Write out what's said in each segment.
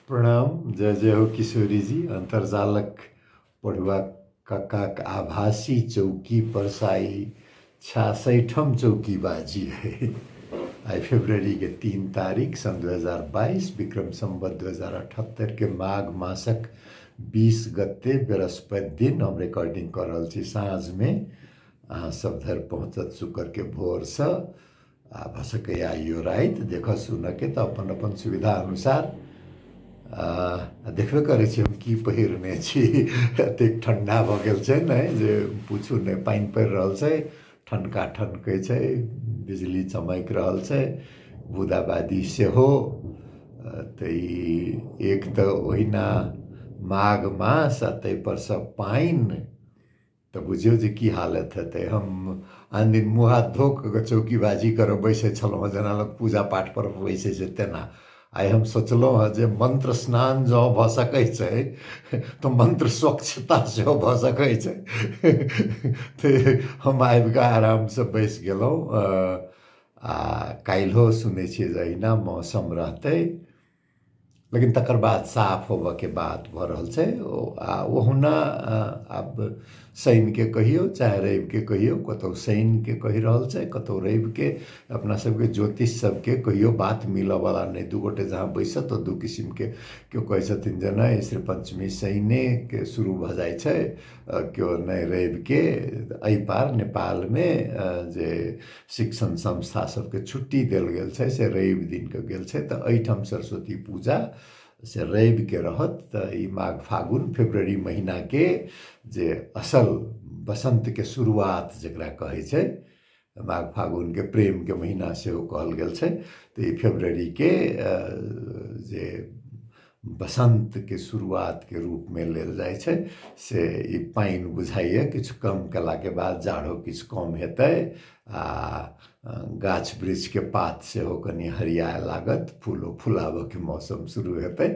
प्रणाम। जय जय हो किशोरी जी। अंतरजालक पढ़ुआ कक्काक आभासी चौकी पर साई 66म चौकी बाजी है। आई फरवरी के 3 तारीख सन 2022 विक्रम संवत 2078 के माघ मासक 20 गते बृहस्पति दिन हम रिकॉर्डिंग कर रहा छी साँझ में। अहाँ सब धर पहुँचत शुक्र के भोर से आ भसके आइयो रात देख सुन के तो अपन अपन सुविधा अनुसार देखबे करै छी हम की पहिरने छी। एतेक ठंडा भऽ गेल छै ने जे पूछू नहि, पानि पड़ि रहल छै, ठनका ठनकै छै, बिजली चमक रहल छै, बूंदाबांदी सेहो। तऽ ई एक तऽ ओहिना माघ मास आ ताहिपर सँ पानि, तऽ बुझियौ जे की हालत हेतै। हम आन दिन मुँह हाथ धो कऽ चौकीबाजी करऽ बैसै छलहुँ, जेना लोक पूजा पाठ पर बैसै छै तेना। आइ हम सोचलहुँ हँ जे मंत्र स्नान जँ भऽ सकै छै तऽ मंत्र स्वच्छता सेहो भऽ सकै छै। तऽ हम आबि कऽ आरामसँ बैसि गेलहुँ। आ काल्हिओ सुनै छियै जे अहिना मौसम रहतै, लेकिन तकर बाद साफ होबऽके बात भऽ रहल छै। आ ओहुना आब शनिके कहियौ चाहे रविके कहियौ, कतहु शनिके कहि रहल छै, कतहु रविके। अपना सबके ज्योतिष सबके कहियो बात मिलऽवला नहि। दू गोटे जहाँ बैसत तऽ दू किसिमके, केओ कहै छथिन जे नहि श्री पंचमी शनिके शुरू भऽ जाइ छै, केओ नहि रविके। एहि पार नेपालमे जे शिक्षण संस्था सबके छुट्टी देल गेल छै से रवि दिनके गेल छै, तऽ एहिठाम सरस्वती पूजा से रविके रहत। तऽ ई माघ फागुन फरवरी महीनाके जे असल बसंतके शुरुआत जकरा कहै छै, माघ फागुनके प्रेमके महीना सेहो कहल गेल छै। तऽ ई फरवरीके जे बसंतके शुरुआतके रूपमे लेल जाइ छै से ई पानि बुझाइए किछु कम केलाके बाद जाड़ो किछु कम हेतै। आ गाछ वृक्षके पात सेहो कनि हरियाए लागत, फूलो फुलाबऽके मौसम शुरू हेतै।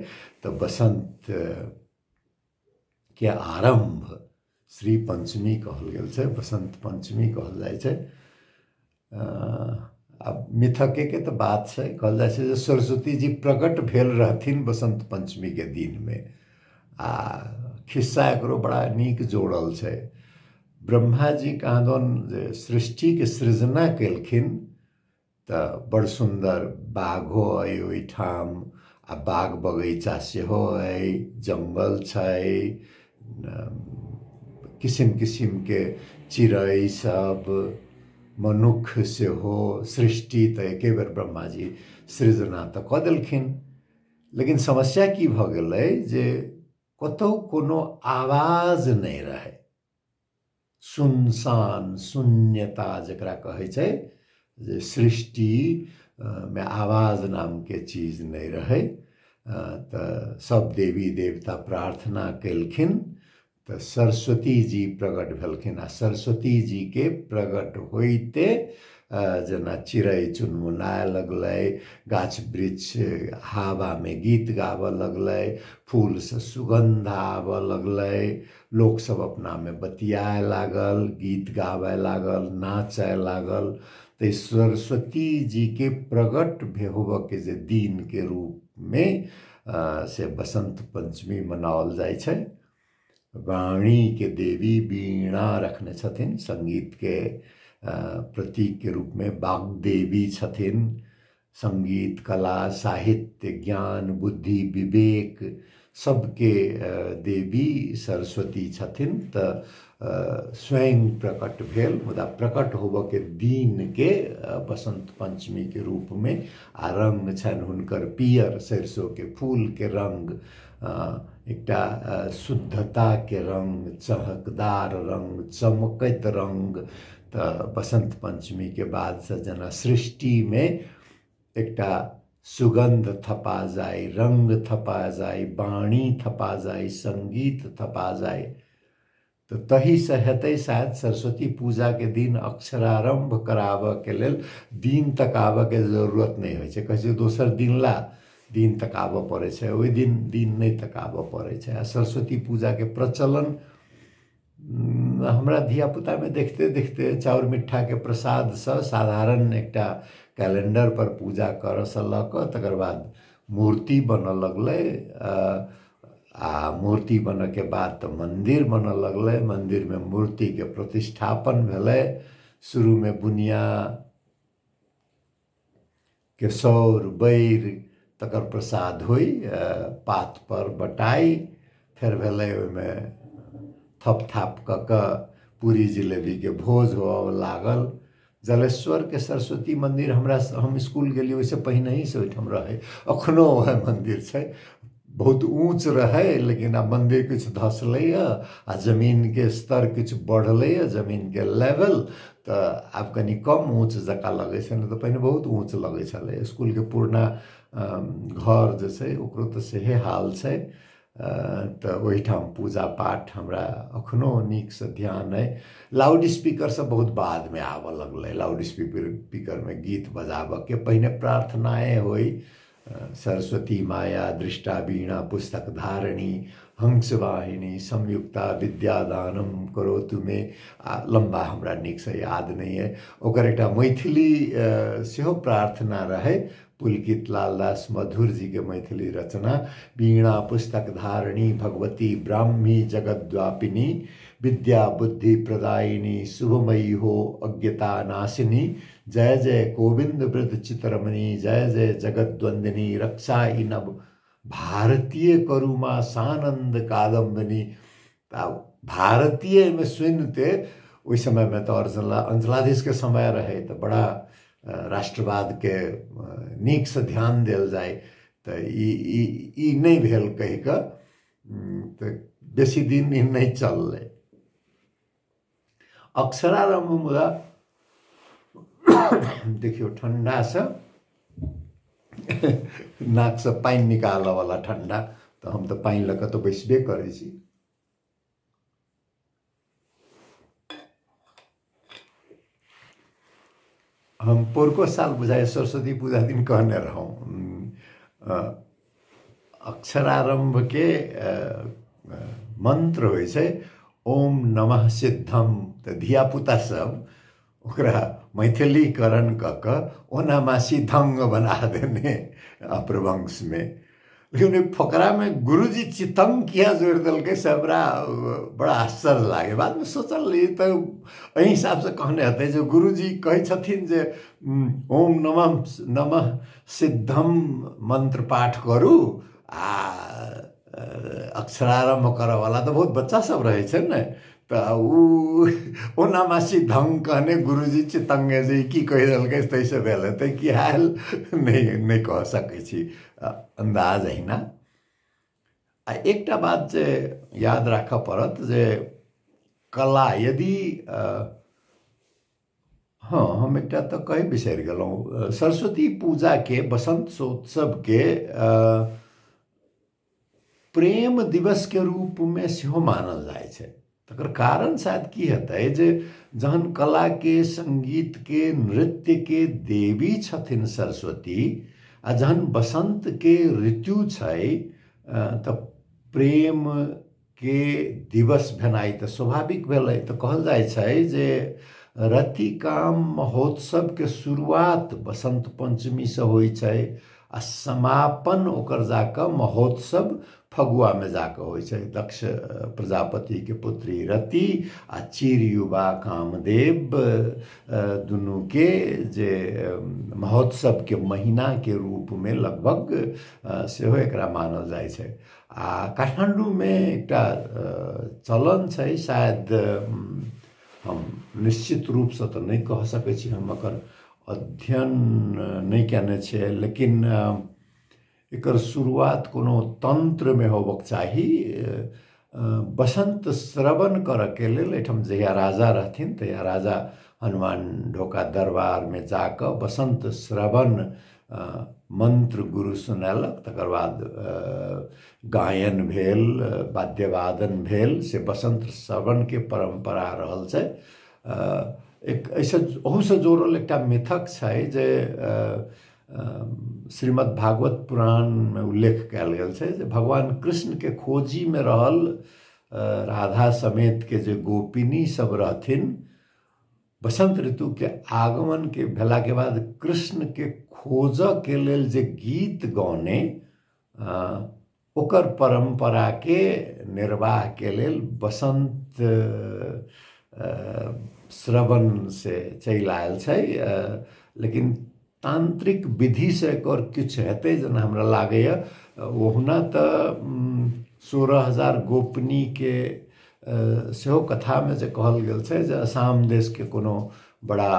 तऽ बसंत के आरंभ श्री पंचमी कहल गेल छै, बसंत पंचमी कहल जाइ छै। आब मिथके तऽ बात छै, कहल जाइ छै जे सरस्वती जी प्रकट भेल रहथिन बसंत पंचमीके दिनमे। आ खिस्सा एकरो बड़ा नीक जोड़ल छै। ब्रह्मा जी कहाँदन जे सृष्टिके सृजना केलखिन तऽ बड़ सुन्दर बाघो अइ ओहिठाम, आ बाग बगैचा सेहो अइ, जंगल छै, किसिम किसिमके चिड़ै सब, मनुख सेहो। सृष्टि तऽ एके बेर ब्रह्मा जी सृजना तऽ कऽ देलखिन, लेकिन समस्या की भऽ गेलै जे कतहु कोनो आवाज नहि रहै। सुनसान शून्यता जकरा कहै छै, जे सृष्टि में आवाज नामके चीज नहीं रहै। तऽ सब देवी देवता प्रार्थना केलखिन तऽ सरस्वती जी प्रकट भेलखिन। आ सरस्वती जी के प्रकट होइते जेना चिड़ै चुनमुनाए लगलै, गाछ वृक्ष हवामे गीत गाबऽ लगलै, फूलसँ सुगंध आबऽ लगलै, लोक सब अपनामे बतियाए लागल, गीत गाबय लागल, नाचय लागल। तऽ सरस्वती जी के प्रकट होबऽ के जे दिन के रूप में से बसंत पंचमी मनाओल जाइ छै। वाणी के देवी वीणा रखने छथिन, संगीत के प्रतीक के रूप में वाग्देवी छथिन। संगीत कला साहित्य ज्ञान बुद्धि विवेक सबके देवी सरस्वती छथिन। तऽ स्वयं प्रकट भेल, मुदा प्रकट होबऽके दिन के बसंत पंचमी के रूप में। आ रंग छनि हुनकर पियर, सरिसो के फूल के रंग, एकटा शुद्धता के रंग, चहकदार रंग, चमकैत रंग। तऽ बसंत पंचमी के बाद से जेना सृष्टि में एकटा सुगंध थपा जाए, रंग थपा जाए, वाणी थपा जाए, संगीत थपा जाए, तो तही से हेतै शायद सरस्वती पूजा के दिन अक्षरारंभ कराबऽ के लेल दिन तकाबऽ के जरूरत नहीं होइ छै। कहै छै दोसर दिन ला दिन तकाबऽ पड़ै छै, ओहि दिन दिन नहीं तकाबऽ पड़ै छै। आ सरस्वती पूजा के प्रचलन हमरा धियापुता में देखते देखते चाउर मिठ्ठा के प्रसाद से साधारण एकटा कैलेंडर पर पूजा करऽ से लऽ कऽ तकर बाद मूर्ति बन लगलै। आ मूर्ति बन के बाद तो मंदिर बन लगलै, मंदिर में मूर्ति के प्रतिष्ठापन भेलै। शुरू में बुनिया केसौर बैर तकर प्रसाद हुई, पात पर बटाई, फिर भेलै ओहिमे थप थाप क पूरी जिलेबी के भोज हो लागल। जलेश्वर के सरस्वती मंदिर हम स्कूल गेलिए ओहिसे पहिने ही से ओहिठाम रहे, अखनो वह मंदिर छै। बहुत ऊँच रहे लेकिन आब मंदिर किछु धसलै आ जमीन के स्तर किछु बढ़लै, जमीन के लेवल तो आब कनी कम ऊँच जकाँ लगै छै, नहीं तो पहिने बहुत ऊँच लगै छलै। स्कूल के पुरना घर जे छै ओकरो तो सेहे हाल छै। तो ओहिठाम पूजा पाठ हमरा अखनो नीक से ध्यान है। लाउड स्पीकर से बहुत बाद में आबऽ लगलै, लाउड स्पीकर में गीत बजाबऽ के, पहिने प्रार्थनाएं होई, सरस्वती माया दृष्टा वीणा पुस्तक धारिणी हंसवाहिनी संयुक्ता विद्यादानम करोतु मे। लंबा हमरा नीक से याद नहीं है। ओकर एकटा मैथिली सेहो प्रार्थना रहे, पुलकित लाल दास मधुर जी के मैथिली रचना, वीणा पुस्तक धारिणी भगवती ब्राह्मी जगद्व्यापिनी विद्या बुद्धि प्रदायिनी शुभमयी हो अज्ञता नाशिनी, जय जय गोविंद वृद्ध चित्रमणि, जय जय जगद्वंदिनी रक्षा नभ भारतीय करुमा सानंद कादम्बिनी। भारतीय में सुनते उस समय में तो अंचलाधीश के समय रहे तो बड़ा राष्ट्रवाद के नीक से ध्यान दिल जाए, तो ई नहीं भेल कह के, तो बेसी दिन ई नहीं चललै। अक्षरारंभ मुदा देखियो ठंडा से नाक से पानी निकाल वाला ठंडा, तो हम तो पानी लग तो बैसबे करे छी। हम पोरको साल बुझाए सरस्वती पूजा दिन कहने रहूँ, अक्षरारंभ के मंत्र होय छै ओम नमः सिद्धम, तो धिया पुता सब ओकरा मैथिलीकरण क ओना सिद्धंग बना देने अपरवंश में। लेकिन फकरा में गुरुजी चितंग किया जोड़ दिल से हमरा बड़ा आश्चर्य लागे। बाद में सोचल तो एहि हिसाब से कहने हते जो गुरुजी कहे छथिन जे ओम नमः नमः सिद्धम मंत्र पाठ करू आ अक्षरारंभ कर वाला तो बहुत बच्चा सब रहे छै ने, तो ओना सिद्धंग कहने गुरुजी चितंगे जी की कह दिल्कै तैसे भेल हेतै कि हाल नहीं कह सकै छी, अंदाज अहिना। आ एकटा बात जे याद राख पड़त जे कला यदि हाँ हम एकटा तो कहे बिसरि गेलहुँ, सरस्वती पूजा के बसंत उत्सव के प्रेम दिवस के रूप में सेहो मानल जाए छै। तकर कारण शायद की हेतै जे जहन कला के संगीत के नृत्य के देवी छथिन सरस्वती, आ जहन बसंत के ऋतु छै तो प्रेम के दिवस भेनाइ तो स्वाभाविक भेलै। तो कहल जाय छै जे रतिकाम महोत्सव के शुरुआत बसंत पंचमी से होय छै आ समापन ओकर जाके महोत्सव फगुआ में जाके होय छै। दक्ष प्रजापति के पुत्री रति आ चिर युवा कामदेव दुनू के जे महोत्सव के महीना के रूप में लगभग सेहो एकरा मानल जाय छै। आ काठमांडू में एकटा चलन छै, शायद हम निश्चित रूप से तो नहीं कह सकै छी, हम एकर अध्ययन नहीं केने छियै, लेकिन एकर शुरुआत कोनो तंत्र में होबक चाही। बसंत श्रवण कर के लेल एठम जहिया राजा रहथिन तहिया राजा हनुमान ढोका दरबार में जाकर बसंत श्रवण मंत्र गुरु सुनेलक, तकर बाद गायन भेल, वाद्यवादन भेल, से बसंत श्रवण के परंपरा रहल छै। एक ऐसे ओहू से जोड़ल एकटा मिथक छै जे श्रीमद् भागवत पुराण में उल्लेख कयल गेल छै जे भगवान कृष्ण के खोजी में रहल राधा समेत के जे गोपिनी सब रहथिन, बसंत ऋतु के आगमन के भेला के बाद कृष्ण के खोज के लेल जे गीत गौने ओकर परंपरा के निर्वाह के लेल बसंत श्रवण से चलि आयल छै। लेकिन तांत्रिक विधि से एकर किछु हेतै जेना हमरा लागैए। ओहुना तऽ 16,000 गोपनी के सेहो कथा में जे कहल गेल छै जे असम देश के कोनो बड़ा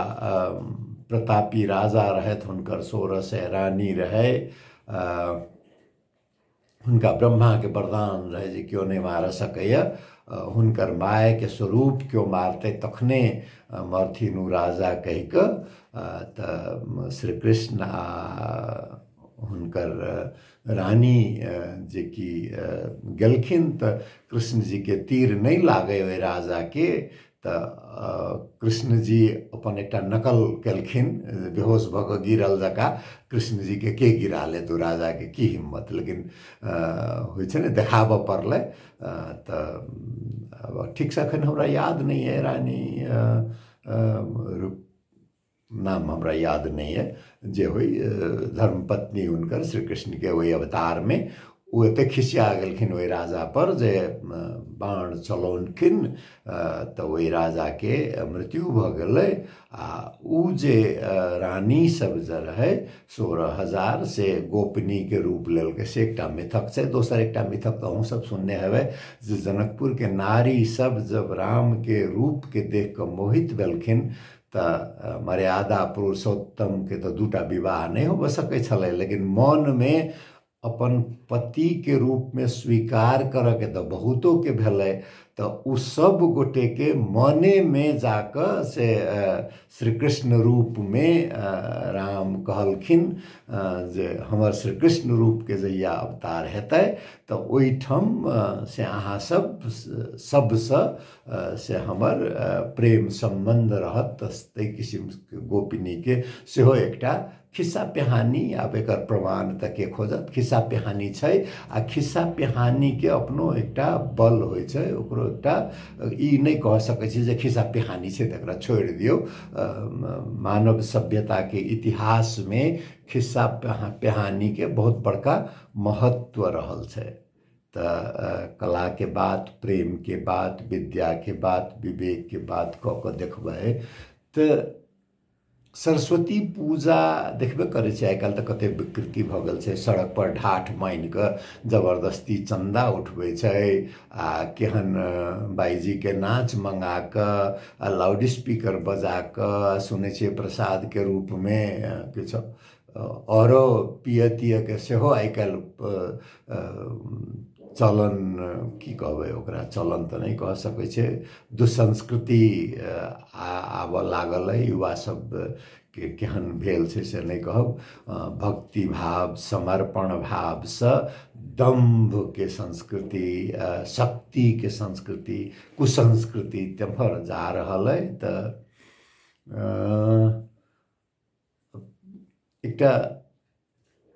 प्रतापी राजा रहथि, हुनकर 1600 रानी रहे। हुनका ब्रह्मा के वरदान रहे जे क्यों नहीं मार सकैया, हुनकर माय के स्वरूप क्यों मारते तखने मरथिन राजा कहि के। त श्री कृष्ण हुनकर रानी जे कि गेलखिन त कृष्ण जी के तीर नहीं लागे ओहि राजा के। त कृष्ण जी अपन एकटा नकल केलखिन, बेहोश भ के गिरल जका। कृष्ण जी के गिरा ले तो राजा के की हिम्मत, लेकिन होइ छै ने देखाबऽ पड़लै। त ठीक से अखन हमरा याद नहीं है, रानी नाम हमरा याद नहीं है, जे हुई धर्मपत्नी हुनकर श्री कृष्ण के वही अवतार में वो एते खिसिया गेलखिन ओहि राजा पर जे बाण चलौलखिन। तो वही राजा के मृत्यु भ गेलै। आ उ जे रानी सब जे रहे 16,000 से गोपनी के रूप लेलकै से एकटा मिथक छै। दोसर एकटा मिथक तो अहूँ सब सुनने हेबै जे जनकपुर के नारी सब जब राम के रूप के देख के मोहित भेलखिन त मर्यादा पुरुषोत्तम के तो दूटा विवाह नहीं हो सकै छलै, लेकिन मन में अपन पति के रूप में स्वीकार कर के तो बहुतों के भेलै। तो उ सब गोटे के मने में जाकर से श्री कृष्ण रूप में राम कहलखिन जे हमर श्री कृष्ण रूप के जहिया अवतार हेतै तो ओहिठाम से अहाँ सबसे से हमर प्रेम संबंध रहत। तै किसिम के गोपिनी के सेहो एकटा खिस्सा पिहानी, आब एकर प्रमाण तक के खोजत खिस्सा पिहानी छै। आ खिस्सा पिहानी के अपनो एकटा बल होइ छै, ओकरो एकटा ई नहीं कह सकै छी जे खिस्सा पिहानी छै तकरा छोड़ दियो। मानव सभ्यता के इतिहास में खिस्सा पिहानी के बहुत बड़का महत्व रहल छै। त कला के बात, प्रेम के बात, विद्या के बात, विवेक के बात क के देखबै त सरस्वती पूजा देखबे करे छै। आइकाल त कते विकृति भ गेल छै, सड़क पर ढाठ मान के जबरदस्ती चंदा उठबै छै, आ केहन बाईजी के नाच मंगा के लाउड स्पीकर बजा के सुनै छियै प्रसाद के रूप में किछु औरो पिय के सेहो आइकाल चलन की कहबै ओकरा, चलन तो नहीं कह सकै छै, दुसंस्कृति आब लागल है। युवा सब के केहन भेल छै से नहीं कहब। भक्ति भाव, समर्पण भाव से दम्भ के संस्कृति, शक्ति के संस्कृति, कुसंस्कृति तेम्हर जा रहल है। त एकटा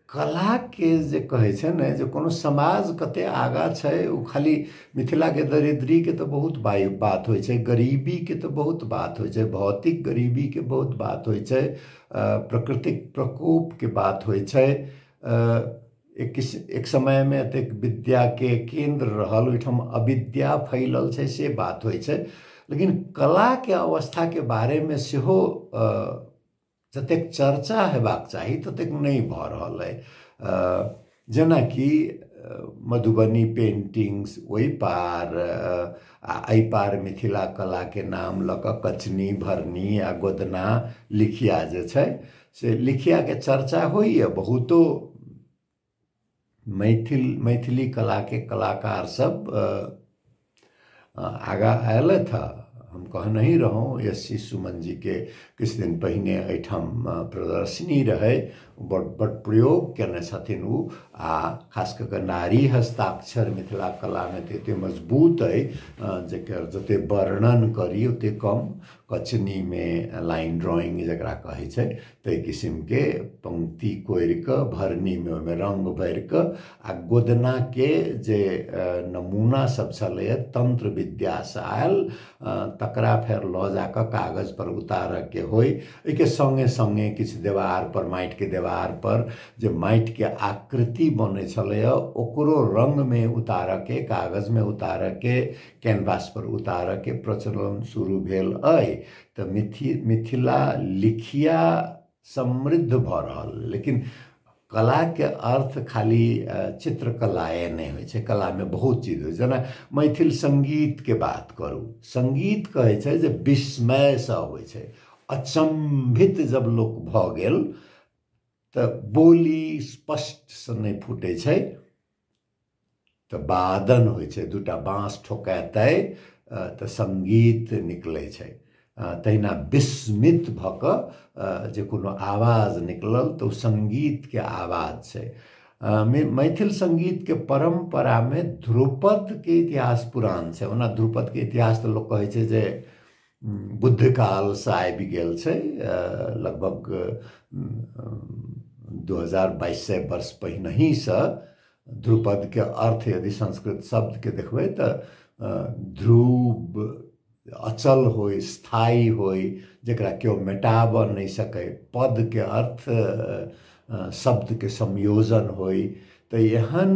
कला के जे कहे छै ने जे कोनो समाज कते आगा छै, उ खाली मिथिला के दरिद्री के तो बहुत बात होइ छै, गरीबी के तो बहुत बात होइ छै, भौतिक गरीबी के बहुत बात होइ छै, प्राकृतिक प्रकोप के बात होइ छै। एक समय में एतेक विद्या के केंद्र रहल, ओहिठाम अविद्या फैलल छै से बात होइ छै। लेकिन कला के अवस्था के बारे में सेहो जतेक चर्चा हेबाक चाही ततेक नहीं भ रहल है। जेना कि मधुबनी पेंटिंग्स ओहि पार आई पार मिथिला कला के नाम ल क कचनी, भरनी आ गोदना, लिखिया जे छै से लिखिया के चर्चा होइए। बहुतो मैथिली कला के कलाकार सब आगा आयल था। हम कह नहीं रहूँ, एस.सी. सुमन जी के किछ दिन पहिने एहिठाम प्रदर्शनी रहे, बड़ प्रयोग केने छथिन उ। आ खास कऽ नारी हस्ताक्षर मिथिला कला में एते मजबूत है जेकर जते वर्णन करी ओते कम। कचनी में लाइन ड्राइंग जकरा कहै छै तै किसिम के पंक्ति कोरि क भरनी में ओमे रंग भरि क आ गोदना के जे नमूना सब छलै तंत्र विद्या से आयल तकरा फेर ल जाकर कागज पर उतार के होय एके संगे संगे किछ देवार पर माटि के देवार पर जे माटि के आकृति बने छलै ओकरो रंग में उतार के कागज में उतार के कैनवास पर उतार के प्रचलन शुरू भेल अइ। तो मिथिला लिखिया समृद्ध भ रहल, लेकिन कला के अर्थ खाली चित्रकलाए नहीं होइ छै, कला में बहुत चीज होइ छै। जेना मैथिल संगीत के बात करू, संगीत कहै छै जे विस्मय से होइ छै, अचंभित जब लोक भ गेल तो बोली स्पष्ट से नहीं फूटे छै, तो वादन होइ छै, दूटा बाँस ठोकातै तो संगीत निकलै छै। तहिना विस्मित भ क जे कोनो आवाज निकलल तो संगीत के आवाज छै। मैथिल संगीत के परंपरा में ध्रुपद के इतिहास पुरान छै। ओना ध्रुपद के इतिहास तो लोग कहै छै जे बुद्ध काल से आबि गेल छै, लगभग 2200 वर्ष पहिनहि से। ध्रुपद के अर्थ यदि संस्कृत शब्द के देखबै तो ध्रुव अचल होय, स्थायी होय, जकरा केओ मेटाब नहीं सके। पद के अर्थ शब्द के संयोजन होय, तो एहन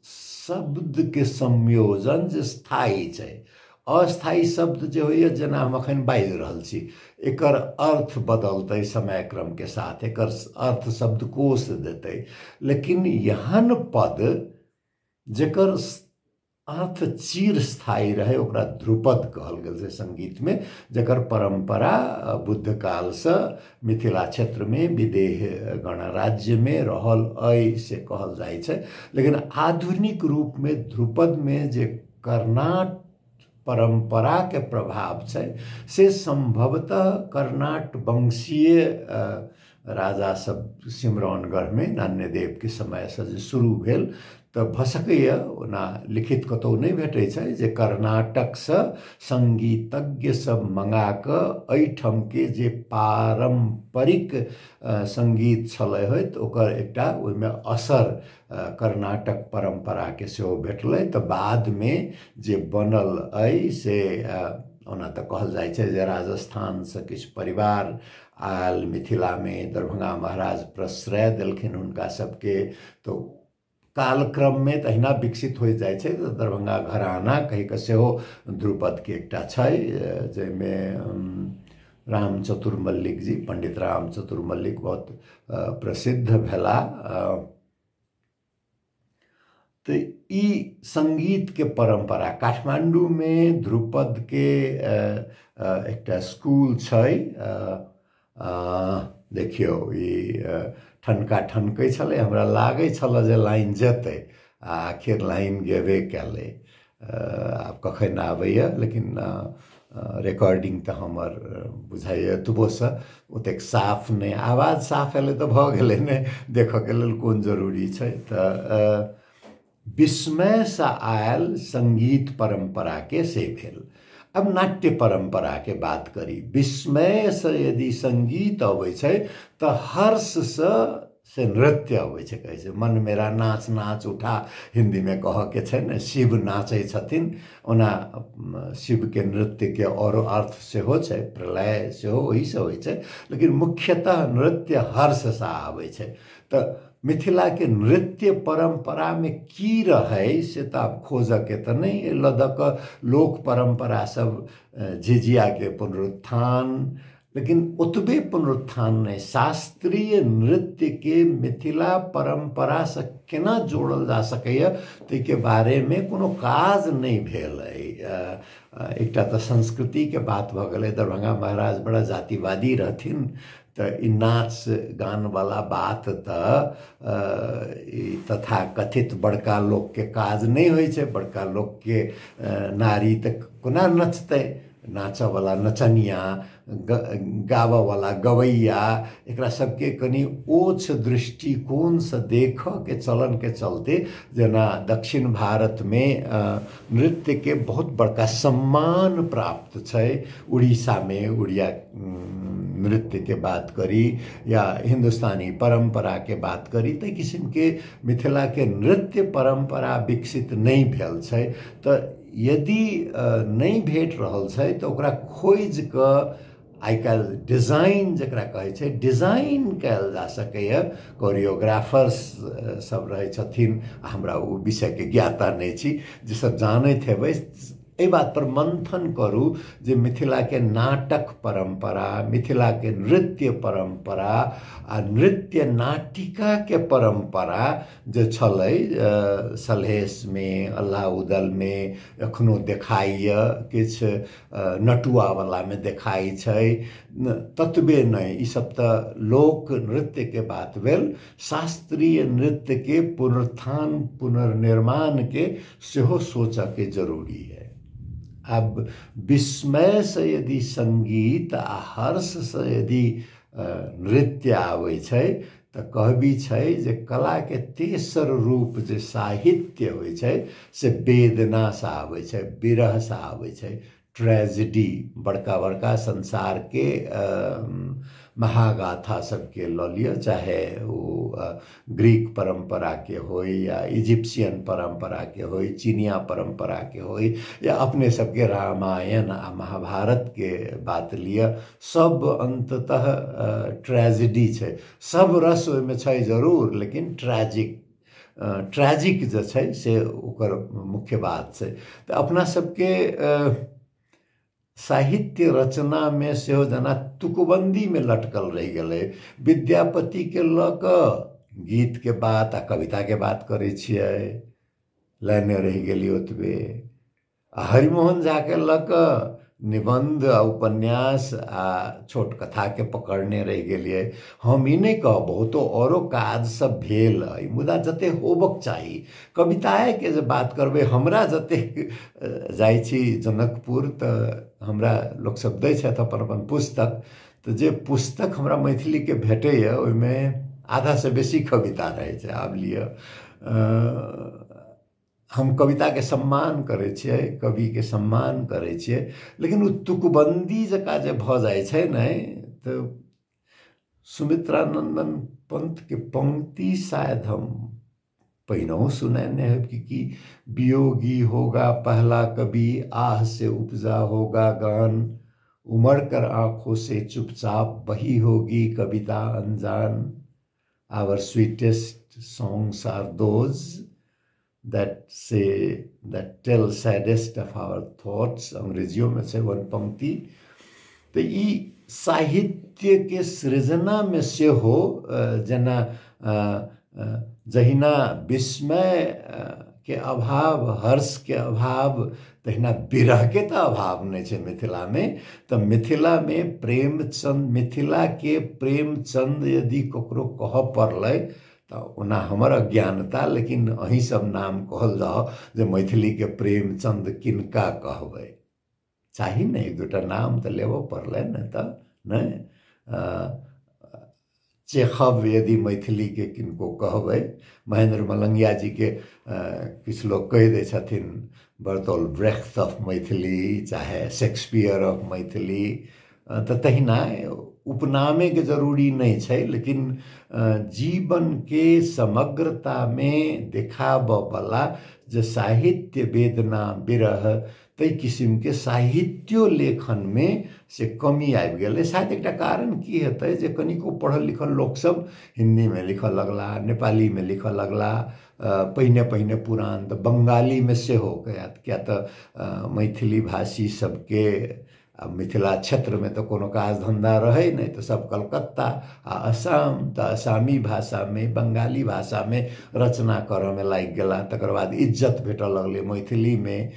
शब्द के संयोजन जे स्थायी छै। अस्थायी शब्द जे होइए जेना हम अखन बाजि रहल छी, एकर अर्थ बदलतै समय क्रम के साथ, एकर अर्थ शब्दकोश देतै। लेकिन एहन पद जेकर अर्थ चिरस्थायी रहे ओकरा ध्रुपद कहल गेल छै संगीत में, जकर परंपरा बुद्ध काल से मिथिला क्षेत्र में विदेह गणराज्य में रहल अइ से कहल जाइ छै। लेकिन आधुनिक रूप में ध्रुपद में जे कर्नाट परंपरा के प्रभाव छै से संभवतः कर्नाट वंशीय राजा सब सिमरौनगढ़ में नान्यदेव के समय से शुरू भेल। तो भ सकैए, ओना लिखित कतौ नहीं भेटै छै, जे कर्नाटक से संगीतज्ञ सब मंगा क एहिठाम के जे पारंपरिक संगीत छलै होइत ओकर एकटा ओहिमे असर कर्नाटक परंपरा के सेहो भेटलै। तो बाद में जे बनल अइ से ओना तो कहल जाइ छै जे राजस्थान से किछु परिवार आयल मिथिला में, दरभंगा महाराज प्रश्रय देलखिन हुनका सबके, तो कालक्रम में तहिना विकसित हो जाए छै। तो दरभंगा घराना कहि के सेहो ध्रुपद के एकटा छै, जैमे राम चतुर मल्लिक जी, पंडित राम चतुर मल्लिक बहुत प्रसिद्ध भेला। तो ई संगीत के परंपरा काठमांडू में ध्रुपद के एकटा स्कूल छै। देखियो ई ठनका ठनकै छलै, हमरा लागै छल जे लाइन जेतै, आखिर लाइन गेबे कैले। आब कखन आबैए, लेकिन रिकॉर्डिंग तो हमर बुझाइए एतबो से ओतेक साफ नहीं, आवाज साफ एलै तो भ गेलै ने, देखऽ के लेल कोन जरूरी छै। तो विस्मय से आयल संगीत परंपरा के से भेल। अब नाट्य परंपरा के बात करी, विस्मय से यदि संगीत अबै छै तो हर्ष से नृत्य अबै छै। कहै छै मन मेरा नाच नाच उठा, हिंदी में कह के छै ने, शिव नाचै छथिन। ओना शिव के नृत्य के और अर्थ सेहो छै, प्रलय सेहो ओही से होइ छै, लेकिन मुख्यतः नृत्य हर्ष से आबै छै। तो मिथिला के नृत्य परंपरा में की रहे से तो आप खोज के तो नहीं, लदक लोक परंपरा सब, झिझिया के पुनरुत्थान, लेकिन ओतबे पुनरुत्थान नहीं, शास्त्रीय नृत्य के मिथिला परंपरा से केना जोड़ल जा सकैए तै के बारे में कोनो काज नहीं भेल है। एकटा तो संस्कृति के बात भ गेलै, दरभंगा महाराज बड़ा जातिवादी रहथिन, तो ई नाच गान वाला बात तो तथा कथित बड़का लोग के काज नहीं होइ छै। बड़का लोग के नारी तक कोना नचतै, नाच वाला नचनिया गाववाला गवैया एकरा सबके कनी ओछ दृष्टिकोण से देख के चलन के चलते जना दक्षिण भारत में नृत्य के बहुत बड़का सम्मान प्राप्त है। उड़ीसा में उड़िया नृत्य के बात करी या हिंदुस्तानी परंपरा के बात करी तो किस्म के मिथिला के नृत्य परंपरा विकसित नहीं भेल छै। तो यदि नहीं भेट रहल छै तो ओकरा खोज के आइ काल्हि डिजाइन जकरा कहै छै डिजाइन कयल जा सकैए। कोरियोग्राफर्स सब रहै छथिन, हमरा ओ विषय के ज्ञाता नहीं छी, जे सब जानैत हेबै एहि बात पर मंथन करू जे मिथिला के नाटक परंपरा, मिथिला के नृत्य परंपरा आ नृत्य नाटिका के परंपरा जे छलै सलहेश में अल्लाउदल में एखनो देखाइए, किछ नटुआवला में देखाई छै, ततबे नहीं ई सब तो लोक नृत्य के बात भेल। शास्त्रीय नृत्य के पुनरुत्थान पुनर्निर्माण के सेहो सोचऽ के जरूरी है। अब विस्मय से यदि संगीत आ हर्ष से यदि नृत्य आवे छै तो कहबी छै जे कला के तेसर रूप जे साहित्य होय छै से वेदना से आवे छै, विरह से आवे छै, ट्रेजेडी, बड़का बड़का संसार के महागाथा सबके लऽ लिअ, चाहे वो ग्रीक परंपरा के होय या इजिप्शियन परंपरा के होय, चीनिया परंपरा के होय या अपने सबके रामायण आ महाभारत के बात लिअ, सब अंततः ट्रेजेडी छै। सब रस ओहिमे छै जरूर, लेकिन ट्रैजिक जे छै से ओकर मुख्य बात छै। तो अपना सबके साहित्य रचना में सेहो जना तुकबंदी में लटकल रह गए। विद्यापति के लऽ कऽ गीत के बात आ कविता के बात करे छियै, लाइने रह गेली ओतबे। हरिमोहन झा के लऽ कऽ निबंध आ उपन्यास आ छोट कथा के पकड़ने रह गेलिए। हम ई नहीं कहब, बहुतो औरो काज सब भेल है, मुदा जते होबक चाही। कविताए के जे बात करबे, हमरा जते जाइ छी जनकपुर तो हमरा लोक सब दै छथि अपन अपन पुस्तक, तो जे पुस्तक हमरा मैथिली के भेटैए ओहिमे आधा से बेसी कविता रहे छै। आब लिअ, हम कविता के सम्मान करे छियै, कवि के सम्मान करे छियै, लेकिन वो तुकबंदी जका जे भ जाइ छै ने, तो सुमित्रानंदन पंत के पंक्ति शायद हम पहिनहु सुनैने है कि वियोगी होगा पहला कभी, आह से उपजा होगा गान, उमड़ कर आंखों से चुपचाप बही होगी कविता अनजान। Our sweetest songs are those that tell saddest of our thoughts। अंग्रेजियों में से वन पंक्ति। तो ई साहित्य के सृजना में से हो जना जहिना विस्मय के अभाव, हर्ष के अभाव, तहिना विरह के तो अभाव नहीं है मिथिला में। तो मिथिला में प्रेमचंद, मिथिला के प्रेमचंद यदि ककरो कह पड़लै तो ओना हमर अज्ञानता, लेकिन अहीं सब नाम कहल जाओ जे मैथिली के प्रेमचंद किनका कहबै, चाही ने एक दूटा नाम तो लेबो पड़लै न। तो नहीं चेखव यदि मैथिली के किनको कहबै, महेंद्र मलंगिया जी के किछु लोग कह दे छथिन बर्तोल ब्रेख्त ऑफ मैथिली, चाहे शेक्सपियर ऑफ मैथिली। तो तहिना उपनामे के जरूरी नहीं है, लेकिन जीवन के समग्रता में देखाब वाला जो साहित्य वेदना विरह तई किस्म के साहित्यो लेखन में से कमी आबि गेलै। शायद एकटा कारण की हेतै जे कनिको पढ़ल लिखल लोक सब हिंदी में लिखऽ लगला, नेपाली में लिखऽ लगला, पहिने पहिने पुराण तो बंगाली में सेहो, क्या तो मैथिली भाषी सबके मिथिला क्षेत्र में तो कोनो काज धंधा रहे नहीं, तो सब कलकत्ता आ असम, तो असामी भाषा में, बंगाली भाषा में रचना करऽ में लाग गेला। तकर बाद इज्जत भेटऽ लगलै मैथिली में,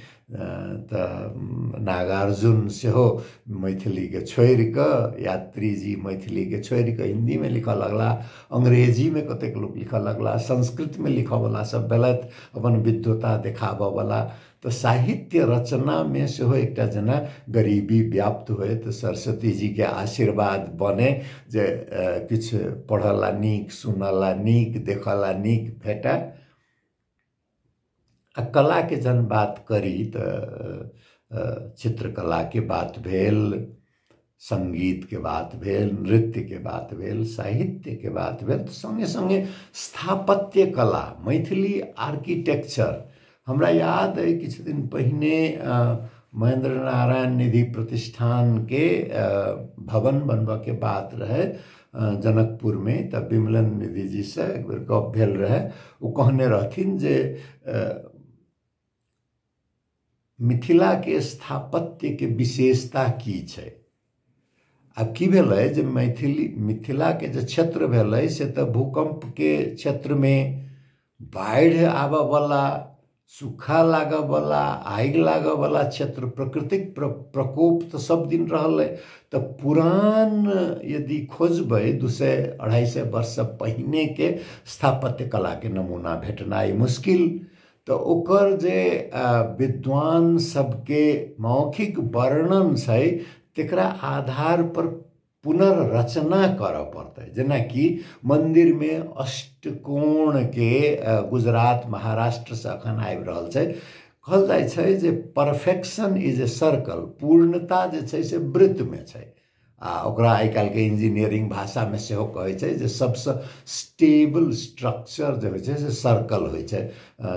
नागार्जुन सेहो मैथिली के छोड़ि कऽ, यात्री जी मैथिली के छोड़ि कऽ हिंदी में लिखऽ लगला, अंग्रेजी में कतेक लोग लिखऽ लगला, संस्कृत में लिखऽ वाला सब भेलथि, अपन विद्वता देखाबऽ वाला। तो साहित्य रचना में सेहो एकटा जेना गरीबी व्याप्त होय, तो सरस्वती जी के आशीर्वाद बने जे किछु पढ़ला नीक, सुनला नीक, देखला नीक भेटै। आ कला के जन बात करी तो चित्रकला के बात भेल, संगीत के बात भेल, नृत्य के बात भेल, साहित्य के बात भेल, तो संगे संगे स्थापत्य कला, मैथिली आर्किटेक्चर। हमरा याद है किछु दिन पहिने महेंद्र नारायण निधि प्रतिष्ठान के भवन बनबा के बात रहे जनकपुर में। तब विमलन निधि जी से एक बेर गप भेल रहे, वो कहने रहथिन जे मिथिला के स्थापत्य के विशेषता की छै। अब की भेलै जे मिथिला के जे क्षेत्र भेलै से तो भूकंप के क्षेत्र में, बाढ़ि आबऽ वाला, सूखा लागऽ वाला, आगि लागऽ वाला क्षेत्र, प्राकृतिक प्रकोप तो सब दिन रहलै। तो पुरान यदि खोजबै 200-250 वर्ष से पहिने के स्थापत्य कला के नमूना भेटनाइ मुश्किल। तो ओकर जे विद्वान सबके मौखिक वर्णन छै तेकरा आधार पर पुनर्रचना करऽ पड़तै। जेना कि मंदिर में अष्टकोण के गुजरात महाराष्ट्र से अखन आबि रहल छै, कहल जाइ छै जे परफेक्शन इज ए सर्कल, पूर्णता जे छै से वृत्त में छै। ओकरा आइ काल्हि के इंजीनियरिंग भाषा में सेहो कहै छै जे सबसे स्टेबल स्ट्रक्चर जे होइ छै से सर्कल होइ छै।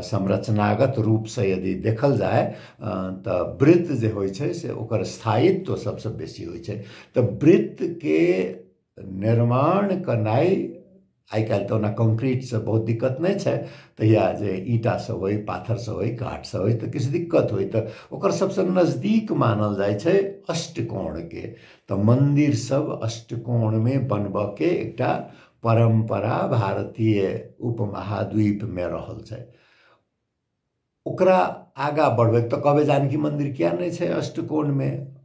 संरचनागत रूप से यदि देखल जाए तो वृत्त जे होइ छै से ओकर स्थायित्व सबसे बेसी होइ छै। तो वृत्त के निर्माण करनाइ आइ काल्हि तो ना कंक्रीट से बहुत दिक्कत नहीं छै, तहिया जे ईटा से होई, पाथर से होई, काठ से होई तो किछु दिक्कत होई। तो ओकर सबसे नजदीक मानल जाय छै अष्टकोण के। तो मंदिर सब अष्टकोण में बनबऽ के एकटा परंपरा भारतीय उपमहाद्वीप में रहल छै। ओकरा आगा बढ़बै तो कहबै जानकी मंदिर किया नहीं छै अष्टकोण में।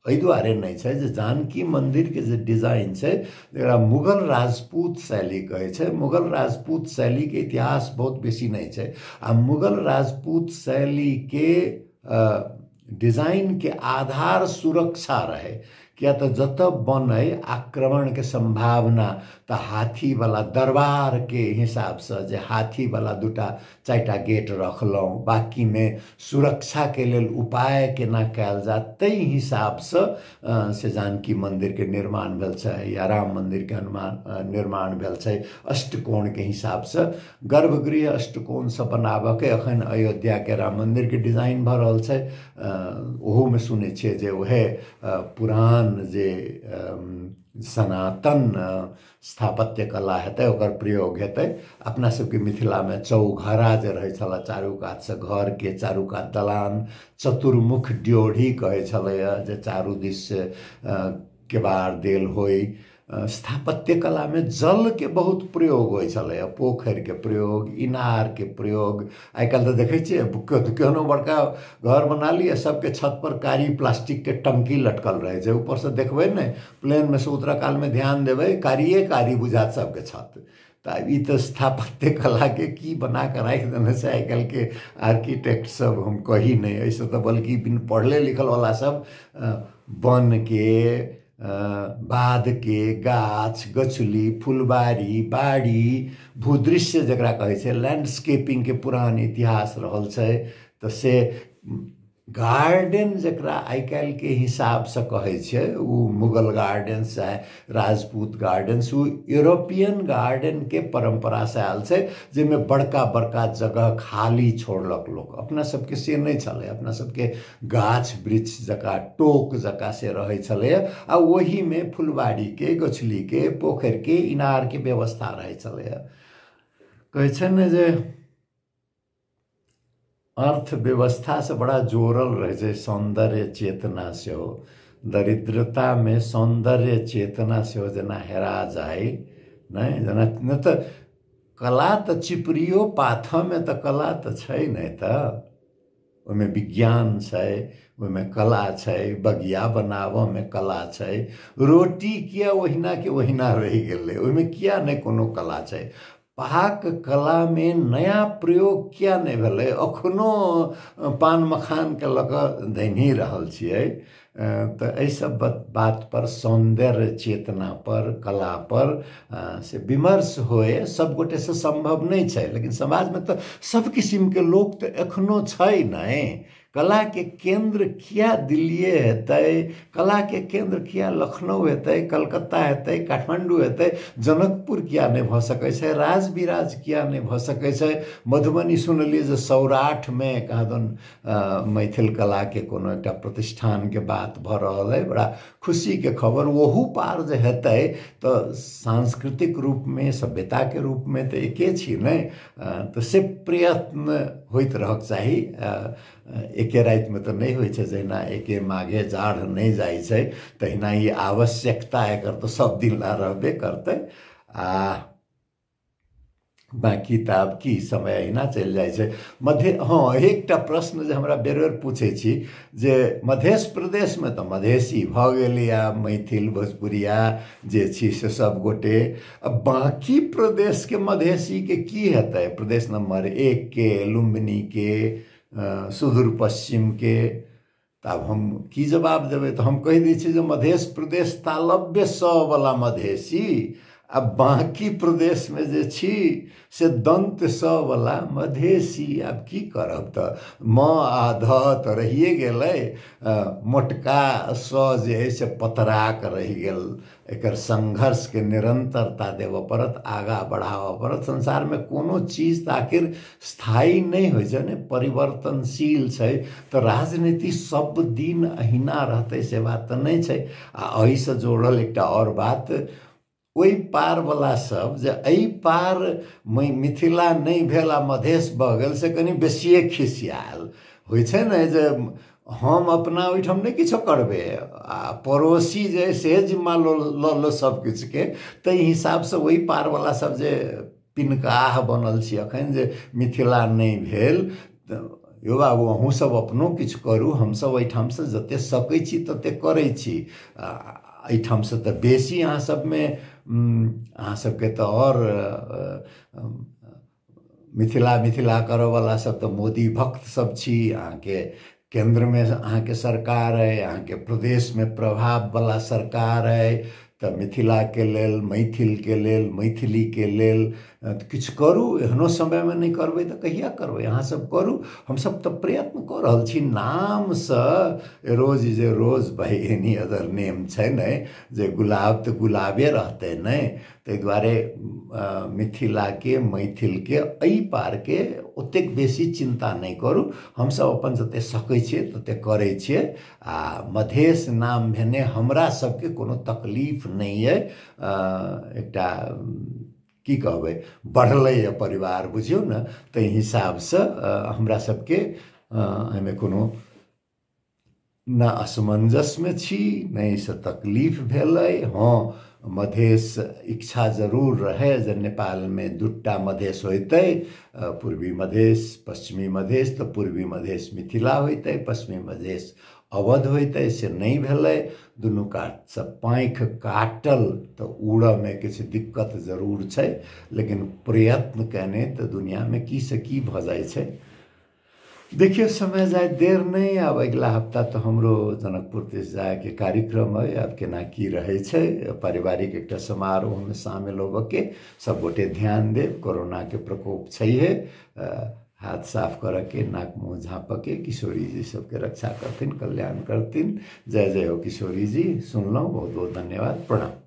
एहि दुआरे नहीं छै जे जानकी मंदिर के जे डिजाइन छै एकरा मुगल राजपूत शैली कहै छै। मुगल राजपूत शैली के इतिहास बहुत बेसी नहीं छै। आ मुगल राजपूत शैली के डिजाइन के आधार सुरक्षा रहे, किया तो जत बनै आक्रमण के संभावना तो हाथी वाला दरबार के हिसाब से जे हाथी वाला 2टा-4टा गेट रखलौं, बाकी में सुरक्षा के लेल उपाय केना कैल जा तई हिसाब से जानकी मंदिर के निर्माण भेल छै, या राम मंदिर के निर्माण भेल छै अष्टकोण के हिसाब से। गर्भगृह अष्टकोण से बनाबऽ के अखन अयोध्या के राम मंदिर के डिजाइन भऽ रहल छै। ओहो में सुनै छियै जे वहे पुरान जे सनातन स्थापत्य कला हेतै ओकर प्रयोग हेतै। अपना सबके मिथिला में चौघरा जे रहै छला, चारू कात से घर के चारू कात दलान, चतुर्मुख ड्योढ़ी कहै छलैया जे चारू दिस से केबाड़ देल होय। स्थापत्य कला में जल के बहुत प्रयोग होइ छलै, पोखर के प्रयोग, इनार के प्रयोग। आइ काल्हि तो देखै छियै केहनो बड़का घर बना लिया, सबके छत पर कारी प्लास्टिक के टंकी लटकल रहे छै, ऊपर से देखबै ने प्लेन में से उतरा काल में ध्यान देबै कारिये कारी बुझात सबके छत। ई तो स्थापत्य कला के की बना के राख देने से आइ काल्हि के आर्किटेक्ट सब हम कही नहीं। ऐसे तो बल्कि बिन पढ़ले लिखल वाला सब बन के, बाध के, गाछ गछली, फुलबारी, बाड़ी, भूदृश्य जकरा कहै छै, लैंडस्केपिंग के पुरान इतिहास रहल छै। तो से गार्डन जकरा आइ काल्हि के हिसाब से कहै छै उ मुगल गार्डन से, राजपूत गार्डन से, यूरोपियन गार्डन के परंपरा से आयल छै, जेमें बड़का बड़का जगह खाली छोड़लक लोग। अपना सबके से नहीं छलै, अपना सबके गाछ वृक्ष जका टोक जका से रहै छलै, आ वही में फुलबाड़ी के, गछली के, पोखर के, इनार के व्यवस्था रहै छलै। कहै छै ने जे अर्थव्यवस्था से बड़ा जोड़ल रहे छै सौंदर्य चेतना से हो। दरिद्रता में सौंदर्य चेतना से हो जेना हेरा जाए नहीं, जेना न तो कला तो चिपरियो पाथ में तो कला तो छै नहीं। तो ओहिमे विज्ञान छै, ओहिमे कला छै, बगिया बनाबऽमे कला छै, रोटी किया ओहिना के ओहिना रहि गेलै, ओहिमे किया नहि कोनो कला छै, पाक कला में नया प्रयोग किया नहीं भेलै, अखनो पान मखान के लऽ कऽ धनि रहल छियै। तो एहि सब बात पर, सौंदर्य चेतना पर, कला पर से विमर्श होए सब गोटे से संभव नहीं छै, लेकिन समाज में तो सब किस्म के लोग तो एखनो छै नहीं। कला के केंद्र किया दिल्ली हेतै, कला के केंद्र किया लखनऊ हेतै, कलकत्ता हेतै, काठमांडू हेतै, जनकपुर किया नहीं भऽ सकै छै, राज बिराज किया नहीं भऽ सकै छै, मधुबनी सुनलिए जे सौराठ में कहादन मैथिल कला के कोनो एकटा प्रतिष्ठान के बात भऽ रहल है, बड़ा खुशी के खबर। ओहू पार जे हेतै तो सांस्कृतिक रूप में, सभ्यता के रूप में तो एके छी नहीं, तो से प्रयत्न होइत रहक चाही। एके रात में तो नहीं होइ छै, जहिना एके माघे जाड़ नहीं जाइ छै, तहिना ये आवश्यकता एकर तो सब दिन ला रहबे करतै। बाकी तऽ आब की, समय अहिना चलि जाइ छै। हाँ, एकटा प्रश्न जे हमरा बेर बेर पूछै छी जे मध्य प्रदेश में तो मधेसी भऽ गेलै, आब मैथिल भोजपुरिया जे छी से सब गोटे, अब बाकी प्रदेश के मधेसी के की हेतै, प्रदेश नंबर 1 के, लुम्बिनी के, सुदूर पश्चिम के, तऽ आब हम की जवाब देबै। तऽ हम कहि दै छी जे मध्य प्रदेश तालव्य स वाला मधेसी, आ बाकी प्रदेश में जे छी से दंत स वाला मधेसी। आब की करब, तऽ म आ ध तऽ रहिए गेलै, मोटका स जे है से पतरा के रहि गेल। एकर संघर्ष के निरंतरता देव पड़त, आगा बढ़ाव पड़त। संसार में कोनो चीज तऽ आखिर स्थायी नहीं होइ छै ने, परिवर्तनशील छै। तऽ राजनीति सब दिन अहिना रहतै से बात तऽ नहीं छै। आ एहि से जोड़ल एकटा और बात, ओहि पार वाला सब जे एहि पार मिथिला नहीं भेल आ मधेश भऽ गेल, से कनि बेसिए खिसियाल होइ छै ने, जे हम अपना ओहिठाम नहीं किछो करबे आ पड़ोसी जे से जिम्मा लऽ लो सब किछ के। ताहि हिसाब से ओहि पार वाला सब जे पिनकाह बनल छी अखन, जे मिथिला नहीं भेल, यौ बाबू अहूँ सब अपनो किछु करू, हमसब एहिठाम से जते सकै छी तते करै छी। एहिठाम से तऽ बेसी अहाँ सब में, अहाँ सबके तऽ और मिथिला करऽ वाला सब तऽ मोदी भक्त सब छी। अहाँ के केंद्र में अहाँ के सरकार है, अहाँ के प्रदेश में प्रभाव वाला सरकार है, तऽ मिथिला के लेल, मैथिल के लेल, मैथिली के लेल किछु करू। एहनो समय में नहीं करबै तऽ कहिया करबै, अहाँ सब करू। हम सब तऽ प्रयत्न कऽ रहल छी। नाम से रोज जे रोज बाय एनी अदर नेम छै ने, जे गुलाब तऽ गुलाबे रहतै नहीं। ताहि दुआरे मिथिला के, मैथिल के, एहि पार के ओतेक बेसी चिंता नहीं करू। हम सब अपन जते सकै छियै तते करै छियै। आ मधेश नाम भेने हमरा सबके कोनो तकलीफ नहीं है। एकटा की कहबै, बढ़लै है परिवार, बुझियौ ने, ताहि हिसाब से हमरा सबके एहिमे कोनो ना असमंजस में छी, नहीं से तकलीफ भेलै। हाँ, मधेश इच्छा जरूर रहे जे नेपाल में दूटा मधेश होइतै, पूर्वी मधेश, पश्चिमी मधेश। तऽ पूर्वी मधेश मिथिला होइतै, पश्चिमी मधेश अवध होइतै, से नहीं भेलै। दुनू कात से पाँख काटल तऽ उड़ऽ में किछु दिक्कत जरूर छै, लेकिन प्रयत्न केने तऽ दुनिया में की से की भऽ जाइ छै। देखिए समय जाए देर नहीं। आब अगला हफ्ता तो हमरो जनकपुर दिस जाए के कार्यक्रम है। आब केना की रहे छै, पारिवारिक एकटा समारोह में शामिल होबऽ के सब गोटे ध्यान देव। कोरोना के प्रकोप छैहे, हाथ साफ करऽ के, नाक मुँह झाँपऽ के। किशोरी जी सबके रक्षा करथिन, कल्याण करथिन। जय जय हो किशोरी जी। सुनलहुँ, बहुत बहुत धन्यवाद, प्रणाम।